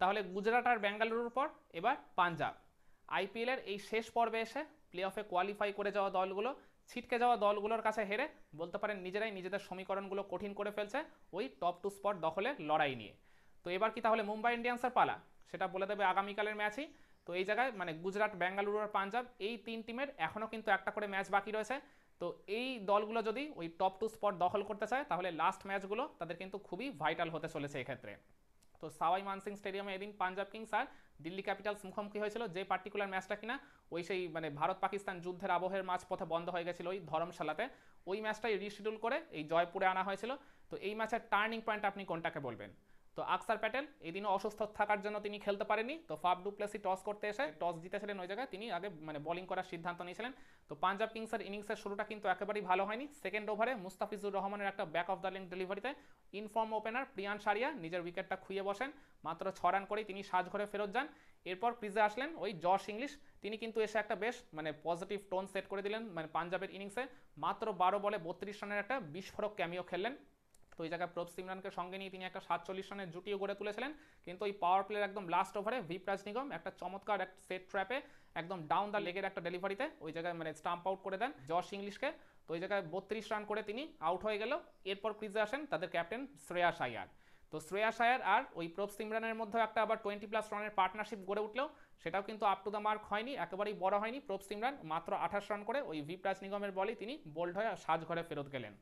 তাহলে গুজরাট আর বেঙ্গালুরুর পর এবার পাঞ্জাব। আইপিএলের এই শেষ পর্বে এসে প্লে অফে কোয়ালিফাই করে যাওয়া দলগুলো ছিটকে যাওয়া দলগুলোর কাছে হেরে বলতে পারেন নিজেরাই নিজেদের সমীকরণগুলো কঠিন করে ফেলছে ওই টপ টু স্পট দখলের লড়াই নিয়ে। তো এবার কি তাহলে মুম্বাই ইন্ডিয়ান্সের পালা, সেটা বলে দেবে আগামীকালের ম্যাচই। তো এই জায়গায় মানে গুজরাট, বেঙ্গালুরু আর পাঞ্জাব এই তিন টিমের এখনও কিন্তু একটা করে ম্যাচ বাকি রয়েছে। তো এই দলগুলো যদি ওই টপ টু স্পট দখল করতে চায় তাহলে লাস্ট ম্যাচগুলো তাদের কিন্তু খুবই ভাইটাল হতে চলেছে এক্ষেত্রে। তো সাওয়াই মানসিং স্টেডিয়ামে এদিন পাঞ্জাব কিংস আর দিল্লি ক্যাপিটালস মুখোমুখি হয়েছিল, যে পার্টিকুলার ম্যাচটা কিনা ওই সেই মানে ভারত পাকিস্তান যুদ্ধের আবহের মাঝপথে বন্ধ হয়ে গেছিল ওই ধরমশালাতে, ওই ম্যাচটাই রিশিডিউল করে এই জয়পুরে আনা হয়েছিল। তো এই ম্যাচের টার্নিং পয়েন্ট আপনি কোনটাকে বলবেন? তো আকসার প্যাটেল এদিনও অসুস্থ থাকার জন্য তিনি খেলতে পারেনি। তো ফাফ ডু প্লেসি টস করতে এসে টস জিতেছিলেন ওই জায়গায়, তিনি আগে মানে বোলিং করার সিদ্ধান্ত নিয়েছিলেন। তো পাঞ্জাব কিংসের ইনিংসের শুরুটা কিন্তু একেবারেই ভালো হয়নি। সেকেন্ড ওভারে মুস্তাফিজুর রহমানের একটা ব্যাক অফ দ্য লিঙ্ক ডেলিভারিতে ইনফর্ম ওপেনার প্রিয়ান সারিয়া নিজের উইকেটটা খুইয়ে বসেন, মাত্র 6 রান করেই তিনি সাজঘরে ফেরত যান। এরপর ক্রিজে আসলেন ওই জশ ইংলিশ, তিনি কিন্তু এসে একটা বেশ মানে পজিটিভ টোন সেট করে দিলেন মানে পাঞ্জাবের ইনিংসে। মাত্র 12 বলে 32 রানের একটা বিস্ফোরক ক্যামিও খেললেন। তো এই জায়গায় প্রভ সিমরানকে সঙ্গে নিয়ে তিনি একটা 47 রানের জুটিও গড়ে তুলেছিলেন। কিন্তু ওই পাওয়ার প্লের একদম লাস্ট ওভারে ভিপরাজ নিগম একটা চমৎকার একটা সেট ট্র্যাপে একদম ডাউন দ্য লেগের একটা ডেলিভারিতে ওই জায়গায় মানে স্টাম্প আউট করে দেন জশ ইংলিশকে। তো ওই জায়গায় 32 রান করে তিনি আউট হয়ে গেল। এরপর ক্রিজে আসেন তাদের ক্যাপ্টেন শ্রেয়াস আয়ার। তো শ্রেয়াস আয়ার আর ওই প্রভ সিমরানের মধ্যে একটা আবার 20+ রানের পার্টনারশিপ গড়ে উঠলেও সেটাও কিন্তু আপ টু দ্য মার্ক হয়নি, একেবারেই বড় হয়নি। প্রভ সিমরান মাত্র 28 রান করে ওই ভিপরাজ নিগমের বলেই তিনি বোল্ড হয়ে সাজঘরে ফেরত গেলেন।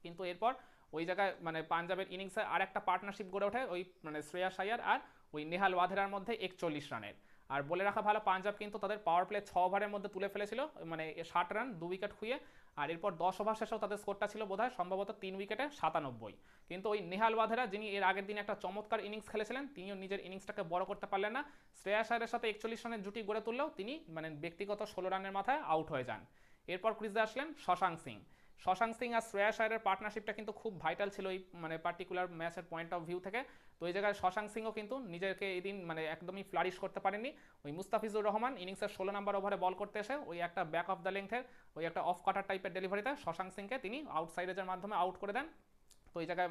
কিন্তু এরপর ওই জায়গায় মানে পাঞ্জাবের ইনিংসে আর একটা পার্টনারশিপ গড়ে ওঠে ওই মানে শ্রেয়াস আয়ার আর ওই নেহাল ওয়াধেরার মধ্যে 41 রানের। আর বলে রাখা ভালো পাঞ্জাব কিন্তু তাদের পাওয়ার প্লে 6 ওভারের মধ্যে তুলে ফেলেছিল মানে 60 রান 2 উইকেট খুইয়ে। আর এরপর 10 ওভার শেষেও তাদের স্কোরটা ছিল বোধহয় সম্ভবত 3 উইকেটে 97। কিন্তু ওই নেহাল ওয়াধেরা যিনি এর আগের দিন একটা চমৎকার ইনিংস খেলেছিলেন তিনিও নিজের ইনিংসটাকে বড় করতে পারলেন না। শ্রেয়াস আয়ারের সাথে 41 রানের জুটি গড়ে তুললেও তিনি মানে ব্যক্তিগত 16 রানের মাথায় আউট হয়ে যান। এরপর ক্রিজে আসলেন শশাঙ্ক সিং। শশাঙ্ক সিং আর শ্রেয়াস আয়ারের পার্টনারশিপটা কিন্তু খুব ভাইটাল ছিল এই মানে পার্টিকুলার ম্যাচের পয়েন্ট অফ ভিউ থেকে। তো এই জায়গায় শশাঙ্ক সিংও কিন্তু নিজেকে এই দিন মানে একদমই ফ্লারিশ করতে পারেননি। ওই মুস্তাফিজুর রহমান ইনিংসের 16 নম্বর ওভারে বল করতে এসে ওই একটা ব্যাক অফ দ্য লেংথের ওই একটা অফ কাটার টাইপের ডেলিভারিতে শশাঙ্ক সিংকে তিনি আউটসাইড এজের মাধ্যমে আউট করে দেন। তো এই জায়গায়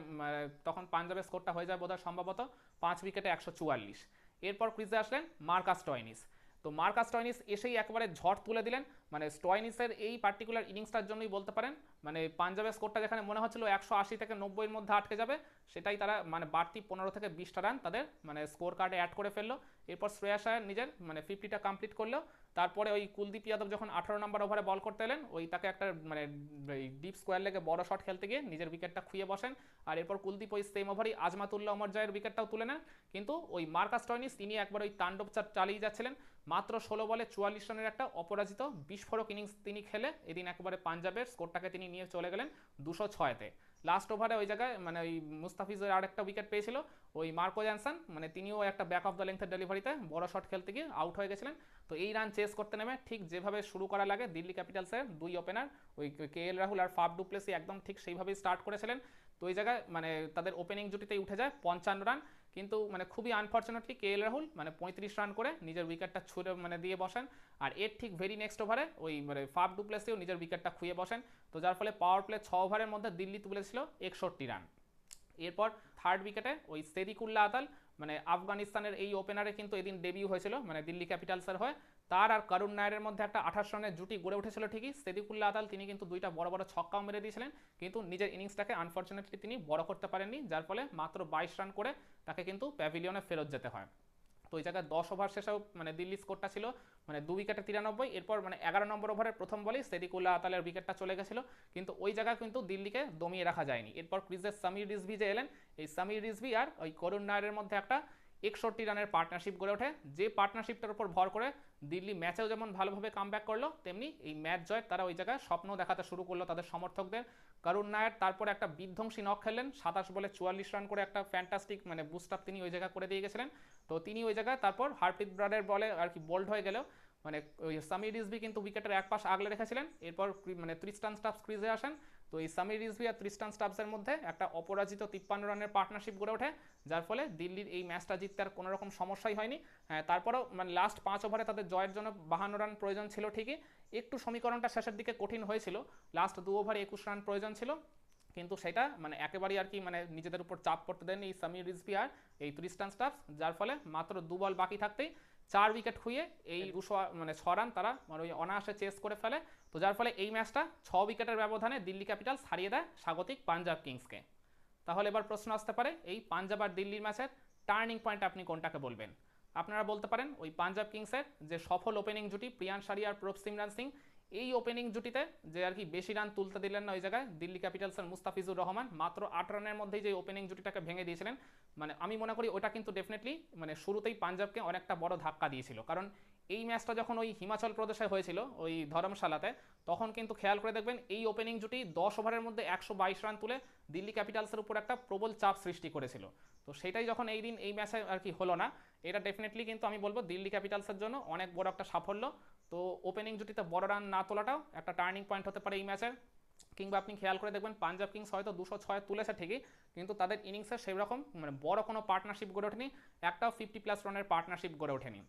তখন পাঞ্জাবের স্কোরটা হয়ে যায় বোধহয় সম্ভবত 5 উইকেটে 144। এরপর ক্রিজে আসলেন মার্কাস স্টয়নিস। তো মার্কাস স্টয়নিস এসেই একেবারে ঝড় তুলে দিলেন। মানে স্টয়নিসের এই পার্টিকুলার ইনিংসটার জন্যই বলতে পারেন মানে পাঞ্জাবের স্কোরটা যেখানে মনে হচ্ছিল 180 থেকে 90-এর মধ্যে আটকে যাবে, সেটাই তারা মানে বাড়তি 15 থেকে 20টা রান তাদের মানে স্কোর কার্ডে অ্যাড করে ফেললো। এরপর শ্রেয়াস আয়ার নিজের মানে 50টা কমপ্লিট করলো। তারপরে ওই কুলদীপ যাদব যখন 18 নম্বর ওভারে বল করতে এলেন ওই তাকে একটা মানে ডিপ স্কোয়ার লেগে বড় শট খেলতে গিয়ে নিজের উইকেটটা খুইয়ে বসেন। আর এরপর কুলদীপ ওই সেম ওভারই আজমাতুল্লাহ ওমর জয়ের উইকেটটাও তুলে নেন। কিন্তু ওই মার্কাস স্টয়নিস তিনি একবার ওই তাণ্ডব চালিয়ে যাচ্ছিলেন। মাত্র 16 বলে 44 রানের একটা অপরাজিত বিস্ফোরক ইনিংস তিনি খেলে এদিন একেবারে পাঞ্জাবের স্কোরটাকে তিনি নিয়ে চলে গেলেন 206-তে। লাস্ট ওভারে ওই জায়গায় মানে ওই মুস্তাফিজের আর একটা উইকেট পেয়েছিল ওই মার্কো জ্যানসন, মানে তিনিও একটা ব্যাক অফ দ্য লেংথের ডেলিভারিতে বড় শট খেলতে গিয়ে আউট হয়ে গেছিলেন। তো এই রান চেস করতে নেমে ঠিক যেভাবে শুরু করা লাগে দিল্লি ক্যাপিটালসের দুই ওপেনার ওই KL রাহুল আর ফাফ ডু প্লেসি একদম ঠিক সেইভাবেই স্টার্ট করেছিলেন। তো এই জায়গায় মানে তাদের ওপেনিং জুটিতেই উঠে যায় 55 রান। কিন্তু মানে খুবই আনফর্চুনেটলি KL রাহুল মানে 35 রান করে নিজের উইকেটটা ছুঁড়ে মানে দিয়ে বসেন। আর এর ঠিক ভেরি নেক্সট ওভারে ওই মানে ফাফ ডু প্লেসিও নিজের উইকেটটা খুইয়ে বসেন। তো যার ফলে পাওয়ার প্লে 6 ওভারের মধ্যে দিল্লি তুলেছিল 61 রান। এরপর থার্ড উইকেটে ওই সেদিকুল্লাহ আতাল মানে আফগানিস্তানের এই ওপেনারে কিন্তু এদিন ডেবিউ হয়েছিল মানে দিল্লি ক্যাপিটালসের হয়ে। তার আর করুণ নায়ারের মধ্যে একটা 28 রানের জুটি গড়ে উঠেছিল ঠিকই। সেদিকুল্লাহ আতাল তিনি কিন্তু দুইটা বড় বড় ছক্কাও মেরে দিয়েছিলেন, কিন্তু নিজের ইনিংসটাকে আনফর্চুনেটলি তিনি বড় করতে পারেননি, যার ফলে মাত্র 22 রান করে তাকে কিন্তু প্যাভিলিয়নে ফেরত যেতে হয়। তো ওই জায়গায় 10 ওভার শেষেও মানে দিল্লি স্কোরটা ছিল মানে 2 উইকেটে 93। এরপর মানে 11 নম্বর ওভারের প্রথম বলেই সেদিকুল্লাহ আতালের উইকেটটা চলে গেছিল, কিন্তু ওই জায়গায় কিন্তু দিল্লিকে দমিয়ে রাখা যায়নি। এরপর ক্রিজের সামির রিজভি যে এলেন, এই সামির রিজভি আর ওই করুণ নায়ারের মধ্যে একটা 61 রানের পার্টনারশিপ গড়ে ওঠে, যে পার্টনারশিপটার উপর ভর করে দিল্লি ম্যাচেও যেমন ভালোভাবে কামব্যাক করলো তেমনি এই ম্যাচ জয়ের তারা ওই জায়গায় স্বপ্ন দেখাতে শুরু করলো তাদের সমর্থকদের। করুণ নায়ার তারপরে একটা বিধ্বংসী নক খেললেন 27 বলে 44 রান করে একটা ফ্যান্টাস্টিক মানে বুস্ট আপ তিনি ওই জায়গায় করে দিয়ে গেছিলেন। তো তিনি ওই জায়গায় তারপর হারপ্রীত ব্রাডের বলে আর কি বোল্ড হয়ে গেলেও মানে ওই সামির রিজভি কিন্তু উইকেটের এক পাশ আগলে রেখেছিলেন। এরপর মানে ত্রিস্টান স্টাফস ক্রিজে আসেন। তো এই সামির রিজভি আর ত্রিস্টান স্টাফসের মধ্যে একটা অপরাজিত 53 রানের পার্টনারশিপ গড়ে ওঠে, যার ফলে দিল্লির এই ম্যাচটা জিততে আর কোনো রকম সমস্যাই হয়নি। হ্যাঁ, তারপরেও মানে লাস্ট 5 ওভারে তাদের জয়ের জন্য 52 রান প্রয়োজন ছিল ঠিকই, একটু সমীকরণটা শেষের দিকে কঠিন হয়েছিল। লাস্ট 2 ওভারে 21 রান প্রয়োজন ছিল, কিন্তু সেটা মানে একেবারেই আর কি মানে নিজেদের উপর চাপ করতে দেননি এই সামির রিজভি আর এই ট্রিস্টান স্টাফস, যার ফলে মাত্র 2 বল বাকি থাকতেই 4 উইকেট খুইয়ে এই 206 রান তারা মানে ওই অনায়াসে চেস করে ফেলে। তো যার ফলে এই ম্যাচটা 6 উইকেটের ব্যবধানে দিল্লি ক্যাপিটালস হারিয়ে দেয় স্বাগতিক পাঞ্জাব কিংসকে। তাহলে এবার প্রশ্ন আসতে পারে এই পাঞ্জাব আর দিল্লির ম্যাচের টার্নিং পয়েন্ট আপনি কোনটাকে বলবেন? আপনারা বলতে পারেন ওই পাঞ্জাব কিংসের যে সফল ওপেনিং জুটি প্রিয়ান শারি আর প্রভ সিমরান সিং, এই ওপেনিং জুটিতে যে আর কি বেশি রান তুলতে দিলেন না ওই জায়গায় দিল্লি ক্যাপিটালসের মুস্তাফিজুর রহমান, মাত্র 8 রানের মধ্যেই যে ওপেনিং জুটিটাকে ভেঙে দিয়েছিলেন, মানে আমি মনে করি ওটা কিন্তু ডেফিনেটলি মানে শুরুতেই পাঞ্জাবকে অনেকটা বড় ধাক্কা দিয়েছিল। কারণ এই ম্যাচটা যখন ওই হিমাচল প্রদেশে হয়েছিল ওই ধর্মশালাতে, তখন কিন্তু খেয়াল করে দেখবেন এই ওপেনিং জুটি 10 ওভারের মধ্যে 122 রান তুলে দিল্লি ক্যাপিটালসের উপর একটা প্রবল চাপ সৃষ্টি করেছিল। তো সেটাই যখন এই দিন এই ম্যাচে আর কি হলো না, এটা ডেফিনেটলি কিন্তু আমি বলবো দিল্লি ক্যাপিটালসের জন্য অনেক বড় একটা সাফল্য। তো ওপেনিং জুটিতে বড় রান না তোলাটাও একটা টার্নিং পয়েন্ট হতে পারে এই ম্যাচের। কিংবা আপনি খেয়াল করে দেখবেন পাঞ্জাব কিংস হয়তো 206 তুলেছে ঠিকই, কিন্তু তাদের ইনিংসে সেই রকম মানে বড় কোনো পার্টনারশিপ গড়ে ওঠেনি, একটাও 50+ রানের পার্টনারশিপ গড়ে ওঠেনি।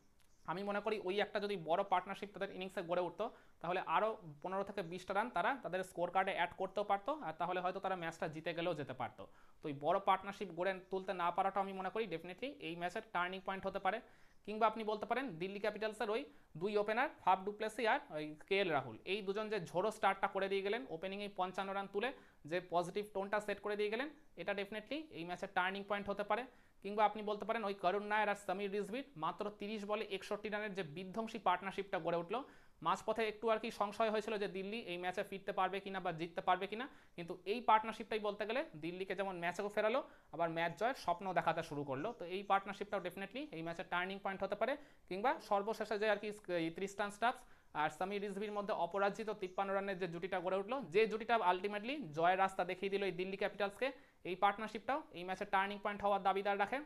আমি মনে করি ওই একটা যদি বড় পার্টনারশিপ তাদের ইনিংসে গড়ে উঠতো, তাহলে আরও 15 থেকে 20টা রান তারা তাদের স্কোর কার্ডে অ্যাড করতেও পারতো, আর তাহলে হয়তো তারা ম্যাচটা জিতে গেলেও যেতে পারতো। তো এই বড় পার্টনারশিপ গড়ে তুলতে না পারাটা আমি মনে করি ডেফিনেটলি এই ম্যাচের টার্নিং পয়েন্ট হতে পারে। কিংবা আপনি বলতে পারেন দিল্লি ক্যাপিটালসের ওই 2 ওপেনার ফাফ ডু প্লেসি আর ওই KL রাহুল, এই দুজন যে ঝোড়ো স্টার্টটা করে দিয়ে গেলেন ওপেনিংয়ে 55 রান তুলে যে পজিটিভ টোনটা সেট করে দিয়ে গেলেন, এটা ডেফিনেটলি এই ম্যাচের টার্নিং পয়েন্ট হতে পারে। কিংবা আপনি বলতে পারেন ওই করুণ নায়ার আর সামির রিজভির মাত্র 30 বলে 61 রানের যে বিধ্বংসী পার্টনারশিপটা গড়ে উঠলো, মাঝপথে একটু আর কি সংশয় হয়েছিল যে দিল্লি এই ম্যাচে ফিরতে পারবে কিনা বা জিততে পারবে কিনা, কিন্তু এই পার্টনারশিপটাই বলতে গেলে দিল্লিকে যেমন ম্যাচেও ফেরালো, আবার ম্যাচ জয়ের স্বপ্ন দেখাতে শুরু করলো। তো এই পার্টনারশিপটাও ডেফিনেটলি এই ম্যাচের টার্নিং পয়েন্ট হতে পারে। কিংবা সর্বশেষে যে আর কি ট্রিস্টান স্টাফস আর সামির রিজভির মধ্যে অপরাজিত 53 রানের যে জুটিটা গড়ে উঠলো, যে জুটিটা আলটিমেটলি জয়ের রাস্তা দেখিয়ে দিল এই দিল্লি ক্যাপিটালসকে, এই পার্টনারশিপটাও এই ম্যাচের টার্নিং পয়েন্ট হওয়ার দাবিদার রাখে।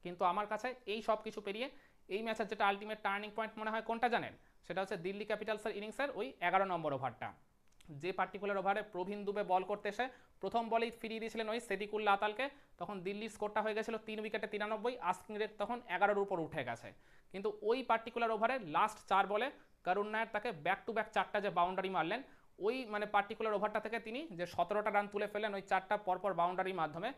কিন্তু আমার কাছে এই সব কিছু পেরিয়ে এই ম্যাচের যেটা আলটিমেট টার্নিং পয়েন্ট মনে হয় কোনটা জানেন? সেটা হচ্ছে দিল্লি ক্যাপিটালসের ইনিংসের ওই 11 নম্বর ওভারটা। যে পার্টিকুলার ওভারে প্রবীণ দুবে বল করতে এসে প্রথম বলেই ফিরিয়ে দিয়েছিলেন ওই সেদিকুল্লা আতালকে, তখন দিল্লির স্কোরটা হয়ে গেছিল 3 উইকেটে 93, আস্কিং রেট তখন 11-র উপর উঠে গেছে। কিন্তু ওই পার্টিকুলার ওভারে লাস্ট 4 বলে করুণ নায়ার তাকে ব্যাক টু ব্যাক 4টা যে বাউন্ডারি মারলেন, ওই মানে পার্টিকুলার ওভারটা থেকে তিনি যে 17টা রান তুলে ফেলেন ওই 4টা পরপর বাউন্ডারির মাধ্যমে,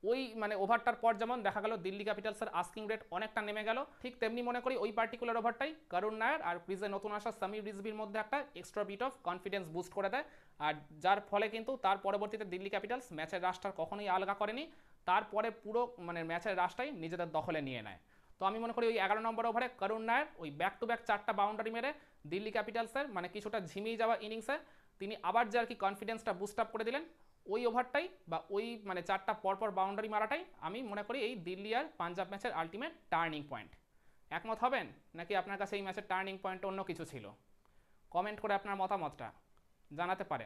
ওই মানে ওভারটার পর যেমন দেখা গেল দিল্লি ক্যাপিটালসের আস্কিং রেট অনেকটা নেমে গেল, ঠিক তেমনি মনে করি ওই পার্টিকুলার ওভারটাই করুণ নায়ার আর ক্রিজে নতুন আসা সামির রিজভির মধ্যে একটা extra bit of confidence boost করে দেয়, আর যার ফলে কিন্তু তার পরবর্তীতে দিল্লি ক্যাপিটালস ম্যাচের রাশটা কখনোই আলগা করেনি, তারপরে পুরো মানে ম্যাচের রাশটাই নিজেদের দখলে নিয়ে নেয়। তো আমি মনে করি ওই 11 নম্বর ওভারে করুণ নায়ার ওই ব্যাক টু ব্যাক 4টা বাউন্ডারি মেরে দিল্লি ক্যাপিটালসের মানে কিছুটা ঝিমিয়ে যাওয়া ইনিংসে তিনি আবার যে আর কি কনফিডেন্সটা বুস্ট আপ করে দিলেন, ওই ওভারটাই বা ওই মানে 4টা পরপর বাউন্ডারি মারাটাই আমি মনে করি এই দিল্লি আর পাঞ্জাব ম্যাচের আলটিমেট টার্নিং পয়েন্ট। একমত হবেন নাকি আপনার কাছে এই ম্যাচের টার্নিং পয়েন্ট অন্য কিছু ছিল? কমেন্ট করে আপনার মতামতটা জানাতে পারেন।